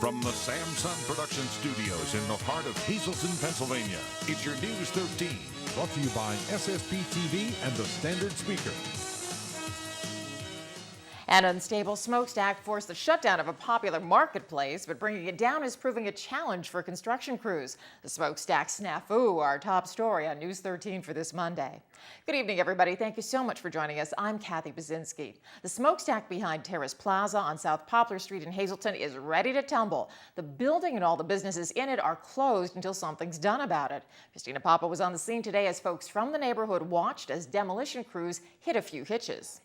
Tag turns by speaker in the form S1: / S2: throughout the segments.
S1: From the Samsung Production Studios in the heart of Hazleton, Pennsylvania, it's your News 13.
S2: Brought to you by SSPTV and the Standard Speaker.
S3: An unstable smokestack forced the shutdown of a popular marketplace, but bringing it down is proving a challenge for construction crews. The smokestack snafu, our top story on News 13 for this Monday. Good evening, everybody. Thank you so much for joining us. I'm Kathy Baczynski. The smokestack behind Terrace Plaza on South Poplar Street in Hazleton is ready to tumble. The building and all the businesses in it are closed until something's done about it. Christina Papa was on the scene today as folks from the neighborhood watched as demolition crews hit a few hitches.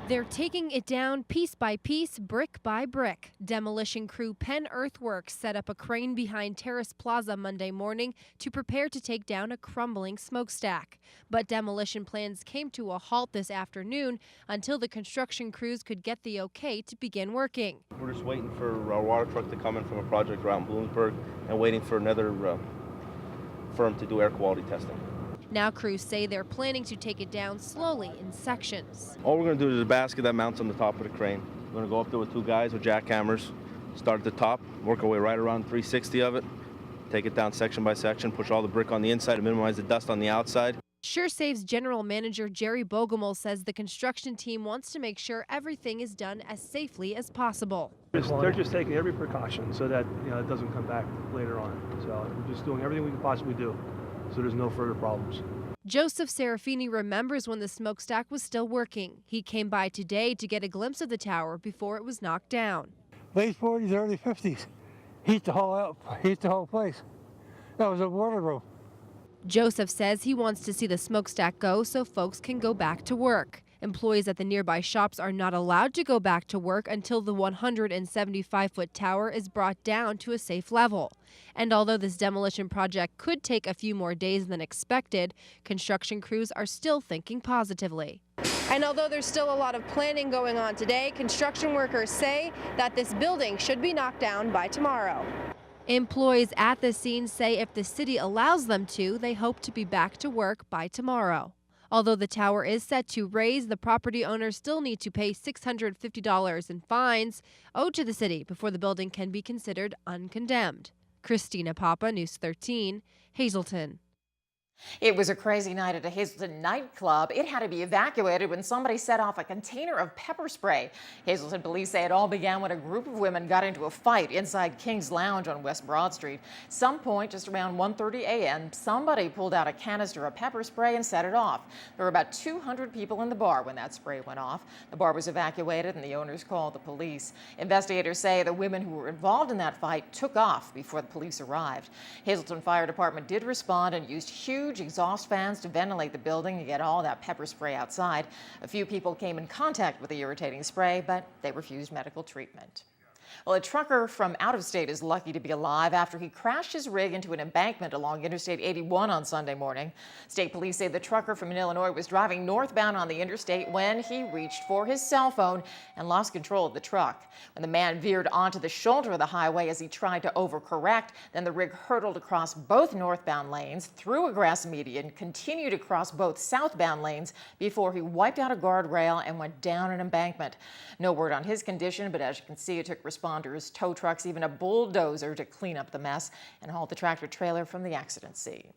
S4: They're taking it down piece by piece, brick by brick. Demolition crew Penn Earthworks set up a crane behind Terrace Plaza Monday morning to prepare to take down a crumbling smokestack. But demolition plans came to a halt this afternoon until the construction crews could get the okay to begin working.
S5: We're just waiting for our water truck to come in from a project around Bloomsburg and waiting for another firm to do air quality testing.
S4: Now crews say they're planning to take it down slowly in sections.
S5: All we're going to do is a basket that mounts on the top of the crane. We're going to go up there with two guys with jackhammers, start at the top, work our way right around 360 of it, take it down section by section, push all the brick on the inside to minimize the dust on the outside.
S4: SureSafe's general manager Jerry Bogomol says the construction team wants to make sure everything is done as safely as possible.
S6: They're just taking every precaution so that it doesn't come back later on. So we're just doing everything we can possibly do so there's no further problems.
S4: Joseph Serafini remembers when the smokestack was still working. He came by today to get a glimpse of the tower before it was knocked down.
S7: Late 40s, early 50s. Heat the whole place. That was a water room.
S4: Joseph says he wants to see the smokestack go so folks can go back to work. Employees at the nearby shops are not allowed to go back to work until the 175-foot tower is brought down to a safe level. And although this demolition project could take a few more days than expected, construction crews are still thinking positively. And although there's still a lot of planning going on today, construction workers say that this building should be knocked down by tomorrow. Employees at the scene say if the city allows them to, they hope to be back to work by tomorrow. Although the tower is set to raise, the property owners still need to pay $650 in fines owed to the city before the building can be considered uncondemned. Christina Papa, News 13, Hazleton.
S3: It was a crazy night at a Hazleton nightclub. It had to be evacuated when somebody set off a container of pepper spray. Hazleton police say it all began when a group of women got into a fight inside King's Lounge on West Broad Street. Some point, just around 1:30 a.m., somebody pulled out a canister of pepper spray and set it off. There were about 200 people in the bar when that spray went off. The bar was evacuated and the owners called the police. Investigators say the women who were involved in that fight took off before the police arrived. Hazleton Fire Department did respond and used huge exhaust fans to ventilate the building and get all that pepper spray outside. A few people came in contact with the irritating spray, but they refused medical treatment. Well, a trucker from out of state is lucky to be alive after he crashed his rig into an embankment along Interstate 81 on Sunday morning. State police say the trucker from Illinois was driving northbound on the interstate when he reached for his cell phone and lost control of the truck. When the man veered onto the shoulder of the highway as he tried to overcorrect, then the rig hurtled across both northbound lanes, through a grass median, continued across both southbound lanes before he wiped out a guardrail and went down an embankment. No word on his condition, but as you can see, it took responders, tow trucks, even a bulldozer to clean up the mess and haul the tractor trailer from the accident scene.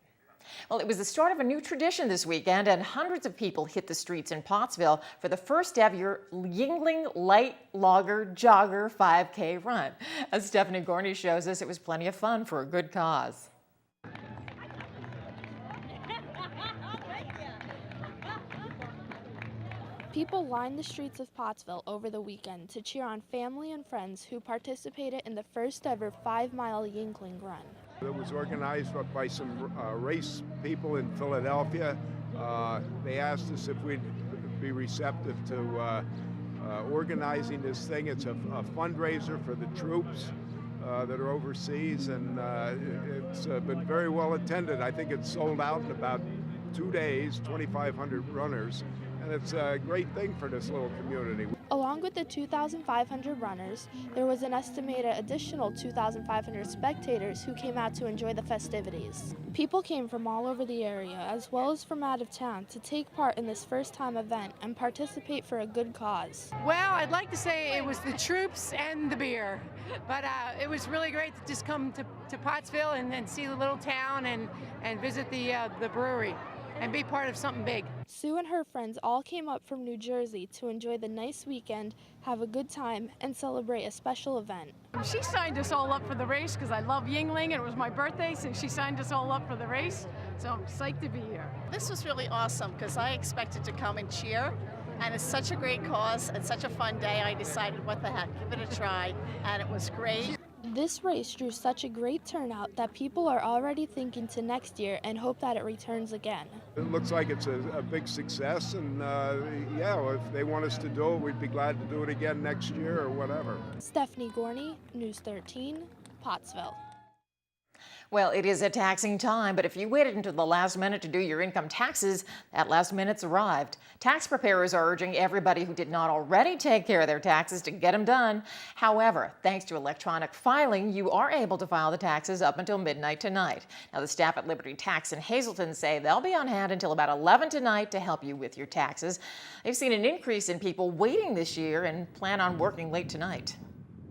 S3: Well, it was the start of a new tradition this weekend, and hundreds of people hit the streets in Pottsville for the first ever Jingling Light Logger Jogger 5K run. As Stephanie Gorney shows us, it was plenty of fun for a good cause.
S8: People lined the streets of Pottsville over the weekend to cheer on family and friends who participated in the first ever 5-mile Jingling run.
S9: It was organized by some race people in Philadelphia. They asked us if we'd be receptive to organizing this thing. It's a fundraiser for the troops that are overseas, and it's been very well attended. I think it's sold out in about 2 days, 2,500 runners. and it's a great thing for this little community.
S8: Along with the 2,500 runners, there was an estimated additional 2,500 spectators who came out to enjoy the festivities. People came from all over the area, as well as from out of town, to take part in this first-time event and participate for a good cause.
S10: Well, I'd like to say it was the troops and the beer, but it was really great to just come to Pottsville and see the little town and visit the brewery and be part of something big.
S8: Sue and her friends all came up from New Jersey to enjoy the nice weekend, have a good time, and celebrate a special event.
S10: She signed us all up for the race because I love Yingling and it was my birthday, so she signed us all up for the race. So I'm psyched to be here.
S11: This was really awesome because I expected to come and cheer, and it's such a great cause and such a fun day. I decided, what the heck, give it a try, and it was great.
S8: This race drew such a great turnout that people are already thinking to next year and hope that it returns again.
S9: It looks like it's a big success, and yeah, well, if they want us to do it, we'd be glad to do it again next year or whatever.
S8: Stephanie Gorney, News 13, Pottsville.
S3: Well, it is a taxing time, but if you waited until the last minute to do your income taxes, that last minute's arrived. Tax preparers are urging everybody who did not already take care of their taxes to get them done. However, thanks to electronic filing, you are able to file the taxes up until midnight tonight. Now, the staff at Liberty Tax in Hazleton say they'll be on hand until about 11 tonight to help you with your taxes. They've seen an increase in people waiting this year and plan on working late tonight.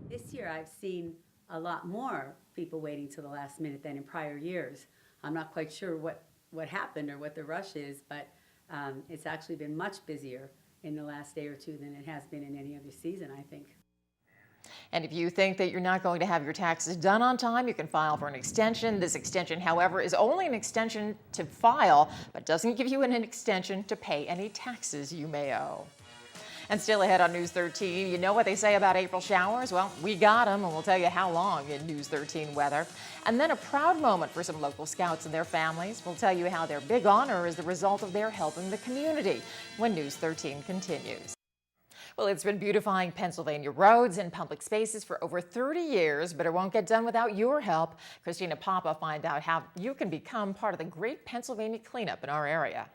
S12: This year, I've seen a lot more people waiting till the last minute than in prior years. I'm not quite sure what happened or what the rush is, but it's actually been much busier in the last day or two than it has been in any other season, I think.
S3: And if you think that you're not going to have your taxes done on time, you can file for an extension. This extension, however, is only an extension to file, but doesn't give you an extension to pay any taxes you may owe. And still ahead on News 13, you know what they say about April showers? Well, we got them, and we'll tell you how long in News 13 weather. And then a proud moment for some local scouts and their families. We'll tell you how their big honor is the result of their helping the community when News 13 continues. Well, it's been beautifying Pennsylvania roads and public spaces for over 30 years, but it won't get done without your help. Christina Papa finds out how you can become part of the Great Pennsylvania Cleanup in our area.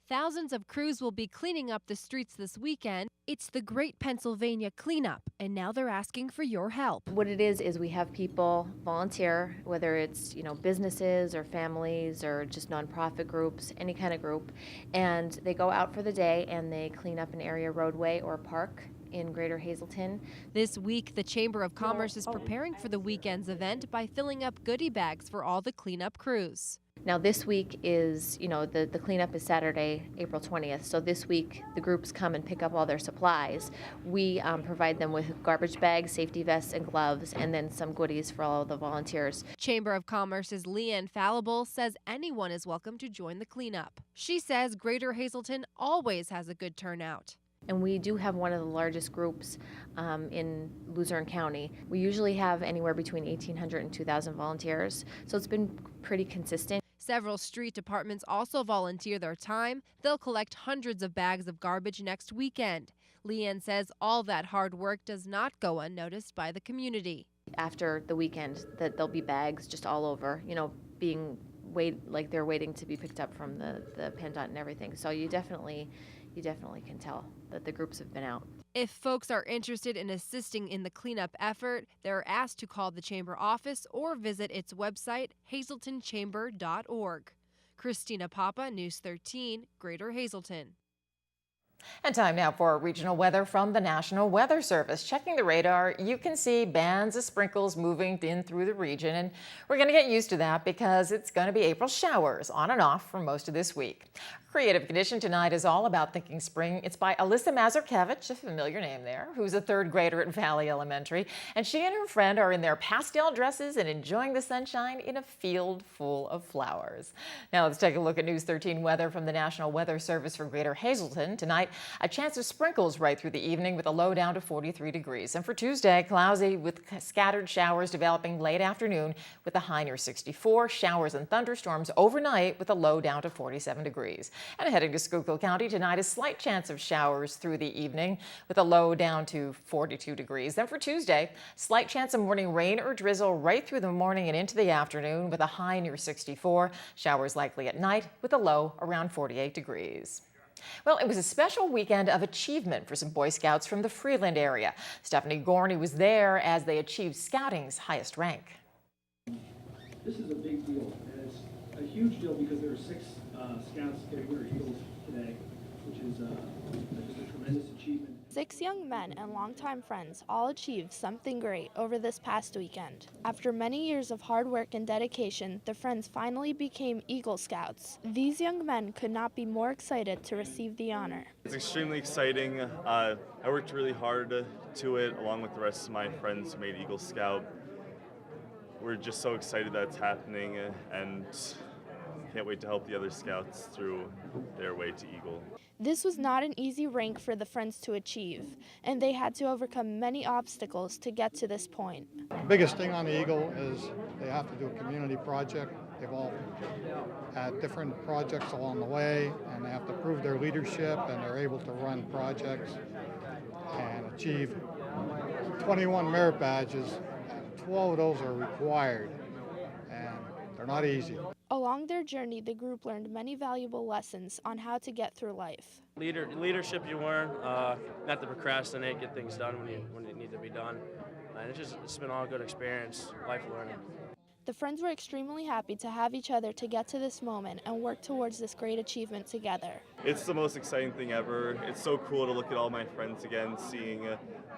S4: Thousands of crews will be cleaning up the streets this weekend. It's the Great Pennsylvania Cleanup, and now they're asking for your help.
S13: What it is we have people volunteer, whether it's, businesses or families or just nonprofit groups, any kind of group, and they go out for the day and they clean up an area roadway or park in Greater Hazleton.
S4: This week, the Chamber of Commerce is preparing for the weekend's event by filling up goodie bags for all the cleanup crews.
S13: Now this week is, the cleanup is Saturday, April 20th. So this week the groups come and pick up all their supplies. We provide them with garbage bags, safety vests, and gloves, and then some goodies for all of the volunteers.
S4: Chamber of Commerce's Leanne Fallible says anyone is welcome to join the cleanup. She says Greater Hazleton always has a good turnout.
S13: And we do have one of the largest groups in Luzerne County. We usually have anywhere between 1,800 and 2,000 volunteers, so it's been pretty consistent.
S4: Several street departments also volunteer their time. They'll collect hundreds of bags of garbage next weekend. Leanne says all that hard work does not go unnoticed by the community.
S13: After the weekend, that there'll be bags just all over, being like they're waiting to be picked up from the PennDOT and everything. So you definitely can tell that the groups have been out.
S4: If folks are interested in assisting in the cleanup effort, they're asked to call the Chamber office or visit its website, hazletonchamber.org. Christina Papa, News 13, Greater Hazleton.
S3: And time now for regional weather from the National Weather Service. Checking the radar, you can see bands of sprinkles moving in through the region, and we're going to get used to that because it's going to be April showers on and off for most of this week. Creative Condition tonight is all about thinking spring. It's by Alyssa Mazurkevich, a familiar name there, who's a third grader at Valley Elementary, and she and her friend are in their pastel dresses and enjoying the sunshine in a field full of flowers. Now let's take a look at News 13 weather from the National Weather Service for Greater Hazleton. Tonight, a chance of sprinkles right through the evening with a low down to 43 degrees. And for Tuesday, cloudy with scattered showers developing late afternoon with a high near 64. Showers and thunderstorms overnight with a low down to 47 degrees. And heading to Schuylkill County tonight, a slight chance of showers through the evening with a low down to 42 degrees. Then for Tuesday, slight chance of morning rain or drizzle right through the morning and into the afternoon with a high near 64. Showers likely at night with a low around 48 degrees. Well, it was a special weekend of achievement for some Boy Scouts from the Freeland area. Stephanie Gorney was there as they achieved Scouting's highest rank.
S14: This is a big deal, and it's a huge deal because there are 6 Scouts getting their Eagles today, which is just a tremendous achievement.
S8: 6 young men and longtime friends all achieved something great over this past weekend. After many years of hard work and dedication, the friends finally became Eagle Scouts. These young men could not be more excited to receive the honor.
S15: It's extremely exciting. I worked really hard to it, along with the rest of my friends who made Eagle Scout. We're just so excited that it's happening, and can't wait to help the other Scouts through their way to Eagle.
S8: This was not an easy rank for the friends to achieve, and they had to overcome many obstacles to get to this point.
S16: The biggest thing on the Eagle is they have to do a community project. They've all had different projects along the way, and they have to prove their leadership, and they're able to run projects and achieve 21 merit badges. 12 of those are required, and they're not easy.
S8: Along their journey, the group learned many valuable lessons on how to get through life.
S17: Leadership you learn, not to procrastinate, get things done when it needs to be done. And it's been all a good experience, life learning.
S8: The friends were extremely happy to have each other to get to this moment and work towards this great achievement together.
S15: It's the most exciting thing ever. It's so cool to look at all my friends again, seeing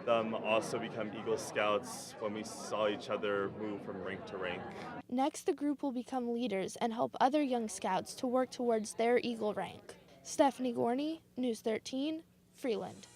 S15: them also become Eagle Scouts when we saw each other move from rank to rank.
S8: Next, the group will become leaders and help other young Scouts to work towards their Eagle rank. Stephanie Gorney, News 13, Freeland.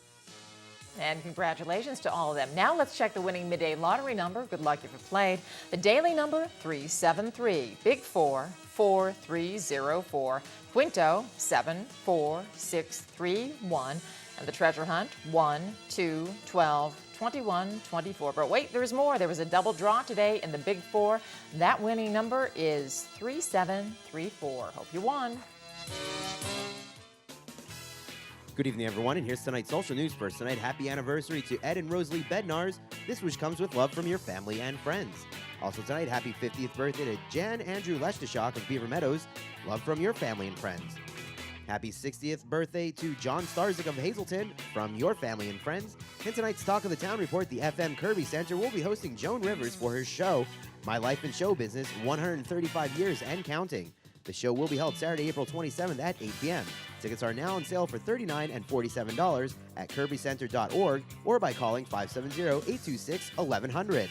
S3: And congratulations to all of them. Now let's check the winning Midday Lottery number. Good luck if you played. The daily number, 373. Big 4, 4304. Quinto, 74631. And the treasure hunt, 1, 2, 12, 21, 24. But wait, there's more. There was a double draw today in the Big 4. That winning number is 3734. Hope you won.
S18: Good evening, everyone, and here's tonight's social news first. Tonight, happy anniversary to Ed and Rosalie Bednars. This wish comes with love from your family and friends. Also tonight, happy 50th birthday to Jan Andrew Leshtashok of Beaver Meadows. Love from your family and friends. Happy 60th birthday to John Starzik of Hazleton from your family and friends. In tonight's Talk of the Town report, the FM Kirby Center will be hosting Joan Rivers for her show, My Life in Show Business, 135 Years and Counting. The show will be held Saturday, April 27th at 8 p.m. Tickets are now on sale for $39 and $47 at kirbycenter.org or by calling 570-826-1100.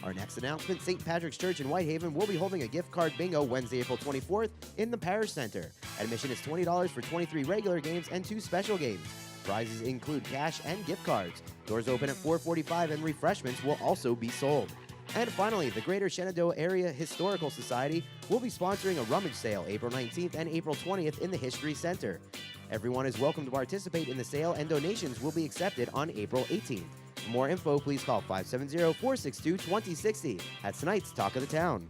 S18: Our next announcement, St. Patrick's Church in Whitehaven will be holding a gift card bingo Wednesday, April 24th in the Parish Center. Admission is $20 for 23 regular games and 2 special games. Prizes include cash and gift cards. Doors open at 4:45 and refreshments will also be sold. And finally, the Greater Shenandoah Area Historical Society will be sponsoring a rummage sale April 19th and April 20th in the History Center. Everyone is welcome to participate in the sale, and donations will be accepted on April 18th. For more info, please call 570-462-2060. That's tonight's Talk of the Town.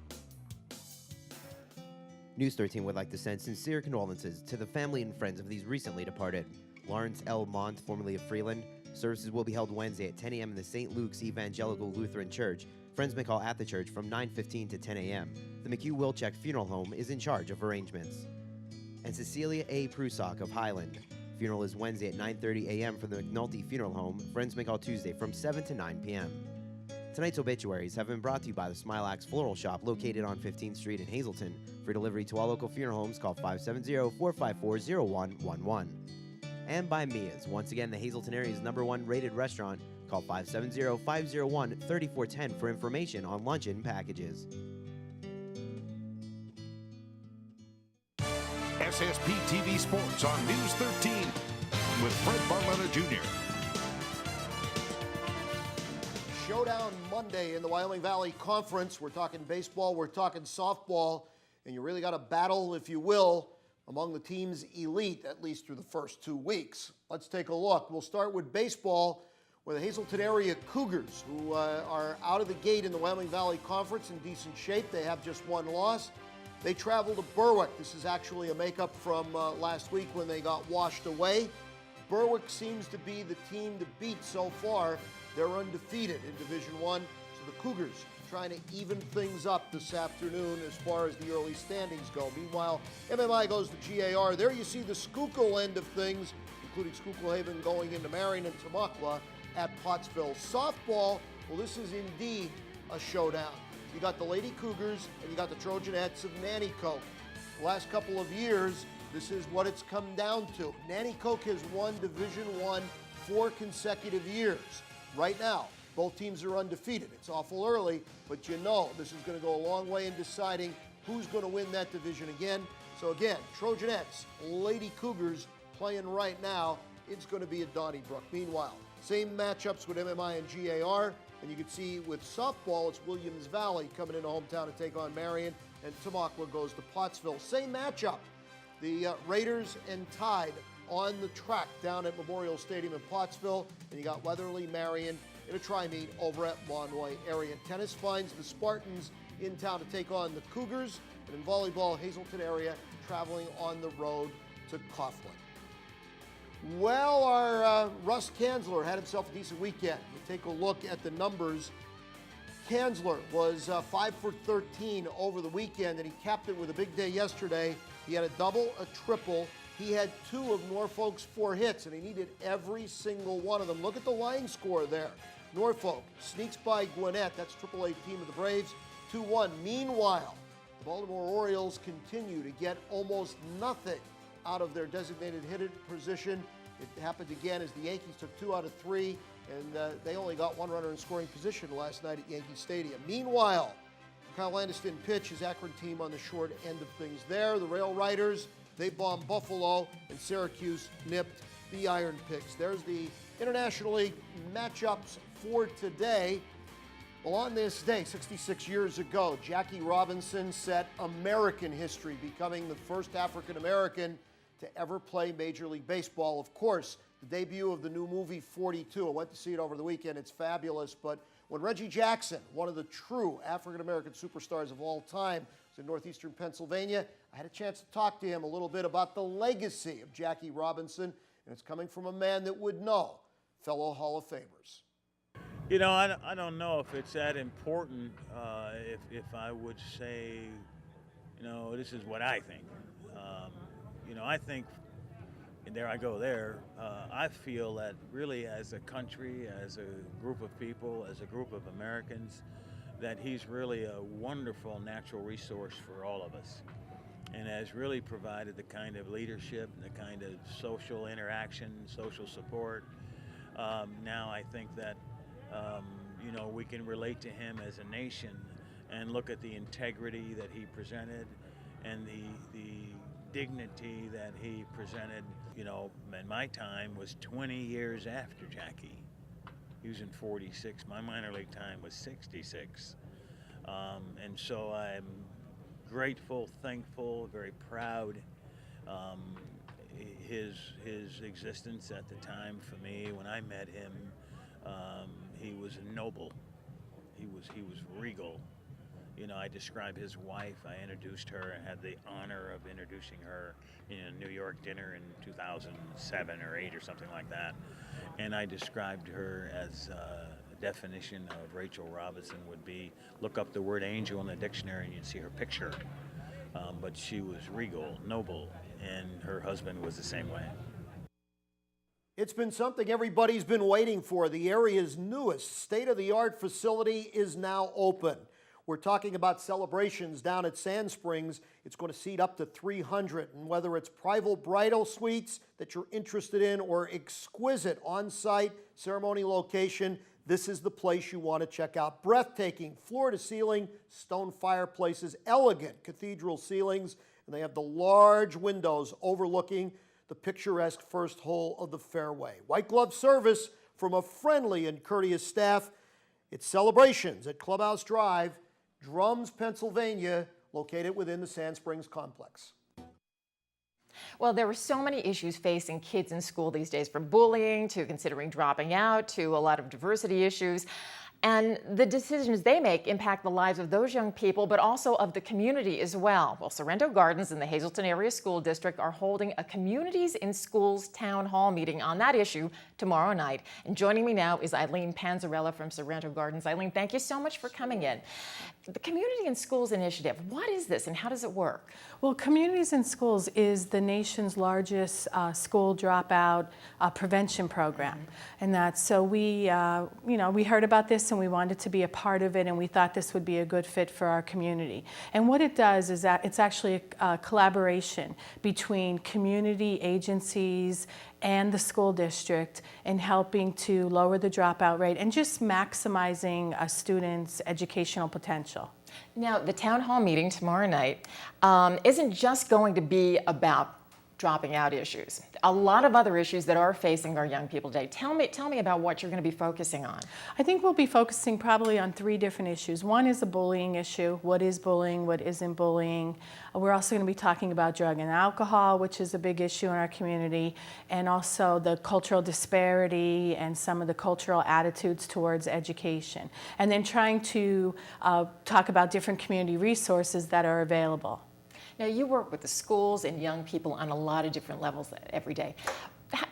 S18: News 13 would like to send sincere condolences to the family and friends of these recently departed. Lawrence L. Mont, formerly of Freeland. Services will be held Wednesday at 10 a.m. in the St. Luke's Evangelical Lutheran Church. Friends may call at the church from 9:15 to 10 a.m. The McHugh-Wilczek Funeral Home is in charge of arrangements. And Cecilia A. Prusock of Highland. Funeral is Wednesday at 9:30 a.m. from the McNulty Funeral Home. Friends may call Tuesday from 7 to 9 p.m. Tonight's obituaries have been brought to you by the Smile Axe Floral Shop located on 15th Street in Hazleton. For delivery to all local funeral homes, call 570-454-0111. And by Mia's, once again, the Hazleton area's #1 rated restaurant. Call 570-501-3410 for information on luncheon packages.
S1: SSPTV Sports on News 13 with Fred Barletta Jr.
S19: Showdown Monday in the Wyoming Valley Conference. We're talking baseball, we're talking softball, and you really got a battle, if you will, among the team's elite, at least through the first 2 weeks. Let's take a look. We'll start with baseball, where the Hazleton area Cougars, who are out of the gate in the Wyoming Valley Conference in decent shape. They have just 1 loss. They travel to Berwick. This is actually a makeup from last week when they got washed away. Berwick seems to be the team to beat so far. They're undefeated in Division I. So the Cougars trying to even things up this afternoon as far as the early standings go. Meanwhile, MMI goes to GAR. There you see the Schuylkill end of things, including Schuylkill Haven going into Marion and Tamaqua at Pottsville. Softball, well, this is indeed a showdown. You got the Lady Cougars and you got the Trojanettes of Nanticoke. The last couple of years, this is what it's come down to. Nanticoke has won Division I 4 consecutive years. Right now, both teams are undefeated. It's awful early, but you know this is going to go a long way in deciding who's going to win that division again. So again, Trojanettes, Lady Cougars playing right now. It's going to be at Donnybrook. Meanwhile, same matchups with MMI and GAR. And you can see with softball, it's Williams Valley coming into hometown to take on Marion, and Tamaqua goes to Pottsville. Same matchup. The Raiders and Tide on the track down at Memorial Stadium in Pottsville. And you got Weatherly, Marion in a tri-meet over at Monroy area. Tennis finds the Spartans in town to take on the Cougars. And in volleyball, Hazleton area traveling on the road to Coughlin. Well, our Russ Kanzler had himself a decent weekend. You take a look at the numbers. Kanzler was 5 for 13 over the weekend, and he capped it with a big day yesterday. He had a double, a triple. He had 2 of Norfolk's 4 hits, and he needed every single one of them. Look at the line score there. Norfolk sneaks by Gwinnett. That's AAA team of the Braves, 2-1. Meanwhile, the Baltimore Orioles continue to get almost nothing out of their designated hitter position. It happened again as the Yankees took 2 out of 3, and they only got 1 runner in scoring position last night at Yankee Stadium. Meanwhile, Kyle Landiston pitched his Akron team on the short end of things there. The Rail Riders, they bombed Buffalo, and Syracuse nipped the Iron Pigs. There's the International League matchups for today. Well, on this day, 66 years ago, Jackie Robinson set American history, becoming the first African-American to ever play Major League Baseball. Of course, the debut of the new movie 42. I went to see it over the weekend. It's fabulous. But when Reggie Jackson, one of the true African-American superstars of all time, was in northeastern Pennsylvania, I had a chance to talk to him a little bit about the legacy of Jackie Robinson, and it's coming from a man that would know fellow Hall of Famers.
S20: You know, I don't know if it's that important if I would say, you know, this is what I think. You know, I think, and there I go there, I feel that really as a country, as a group of people, as a group of Americans, that he's really a wonderful natural resource for all of us, and has really provided the kind of leadership, the kind of social interaction, social support. Now I think that, you know, we can relate to him as a nation and look at the integrity that he presented and the dignity that he presented. You know, in my time was 20 years after Jackie. He was in 46. My minor league time was 66. And so I'm grateful, thankful, very proud. His existence at the time for me, when I met him, he was noble. He was regal. You know, I described his wife. I introduced her. I had the honor of introducing her in a New York dinner in 2007 or 8 or something like that. And I described her as a definition of Rachel Robinson would be, look up the word angel in the dictionary and you'd see her picture. But she was regal, noble, and her husband was the same way.
S19: It's been something everybody's been waiting for. The area's newest state-of-the-art facility is now open. We're talking about celebrations down at Sand Springs. It's going to seat up to 300. And whether it's private bridal suites that you're interested in or exquisite on-site ceremony location, this is the place you want to check out. Breathtaking floor-to-ceiling stone fireplaces, elegant cathedral ceilings, and they have the large windows overlooking the picturesque first hole of the fairway. White glove service from a friendly and courteous staff. It's celebrations at Clubhouse Drive, Drums, Pennsylvania, located within the Sand Springs complex.
S3: Well, there were so many issues facing kids in school these days, from bullying to considering dropping out to a lot of diversity issues. And the decisions they make impact the lives of those young people, but also of the community as well. Well, Sorrento Gardens and the Hazleton Area School District are holding a Communities in Schools town hall meeting on that issue tomorrow night. And joining me now is Eileen Panzarella from Sorrento Gardens. Eileen, thank you so much for coming in. The Community in Schools Initiative, what is this and how does it work?
S21: Well, Communities in Schools is the nation's largest school dropout prevention program. And that's so we heard about this and we wanted to be a part of it, and we thought this would be a good fit for our community. And what it does is that it's actually a collaboration between community agencies and the school district in helping to lower the dropout rate and just maximizing a student's educational potential.
S3: Now, the town hall meeting tomorrow night isn't just going to be about dropping out issues. A lot of other issues that are facing our young people today. Tell me about what you're going to be focusing on.
S21: I think we'll be focusing probably on 3 different issues. One is a bullying issue. What is bullying? What isn't bullying? We're also going to be talking about drug and alcohol, which is a big issue in our community, and also the cultural disparity and some of the cultural attitudes towards education. And then trying to talk about different community resources that are available.
S3: Now, you work with the schools and young people on a lot of different levels every day.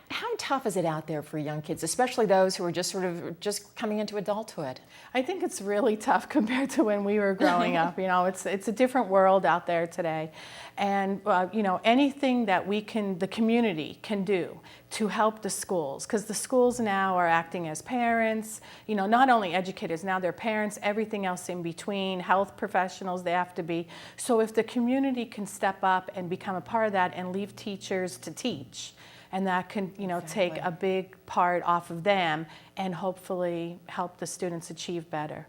S3: How tough is it out there for young kids, especially those who are just coming into adulthood?
S21: I think it's really tough compared to when we were growing up. You know, it's a different world out there today. And, you know, anything that the community can do to help the schools, because the schools now are acting as parents, you know, not only educators, now they're parents, everything else in between, health professionals, they have to be. So if the community can step up and become a part of that and leave teachers to teach, and that can, you know, take a big part off of them and hopefully help the students achieve better.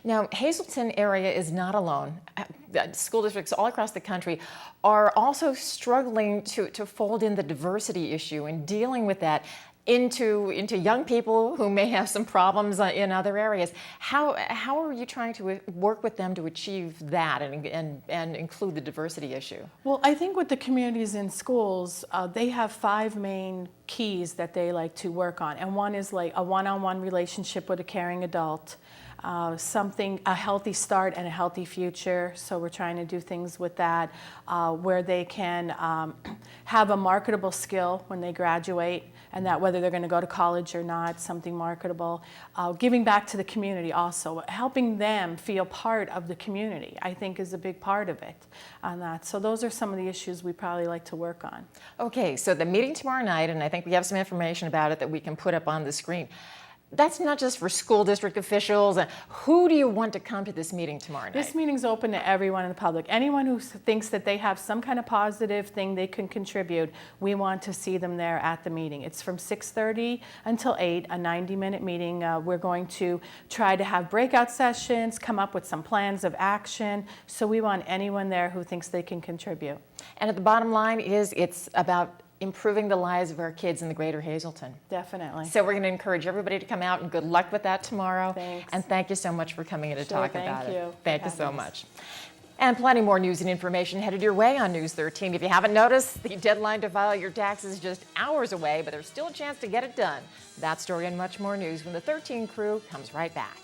S3: Now, Hazleton area is not alone. School districts all across the country are also struggling to fold in the diversity issue and dealing with that into young people who may have some problems in other areas. How are you trying to work with them to achieve that and include the diversity issue?
S21: Well, I think with the Communities in Schools, they have 5 main keys that they like to work on. And one is like a one-on-one relationship with a caring adult. A healthy start and a healthy future. So we're trying to do things with that where they can have a marketable skill when they graduate, and that whether they're going to go to college or not, something marketable. Giving back to the community also, helping them feel part of the community, I think is a big part of it on that. So those are some of the issues we probably like to work on.
S3: Okay, so the meeting tomorrow night, and I think we have some information about it that we can put up on the screen. That's not just for school district officials. Who do you want to come to this meeting tomorrow night?
S21: This meeting's open to everyone in the public. Anyone who thinks that they have some kind of positive thing they can contribute, we want to see them there at the meeting. It's from 6:30 until 8, a 90-minute meeting. We're going to try to have breakout sessions, come up with some plans of action. So we want anyone there who thinks they can contribute.
S3: And at the bottom line is it's about improving the lives of our kids in the greater Hazleton.
S21: Definitely.
S3: So we're going to encourage everybody to come out, and good luck with that tomorrow.
S21: Thanks.
S3: And thank you so much for coming in to talk about it.
S21: Thank
S3: you so much. And plenty more news and information headed your way on News 13. If you haven't noticed, the deadline to file your taxes is just hours away, but there's still a chance to get it done. That story and much more news when the 13 crew comes right back.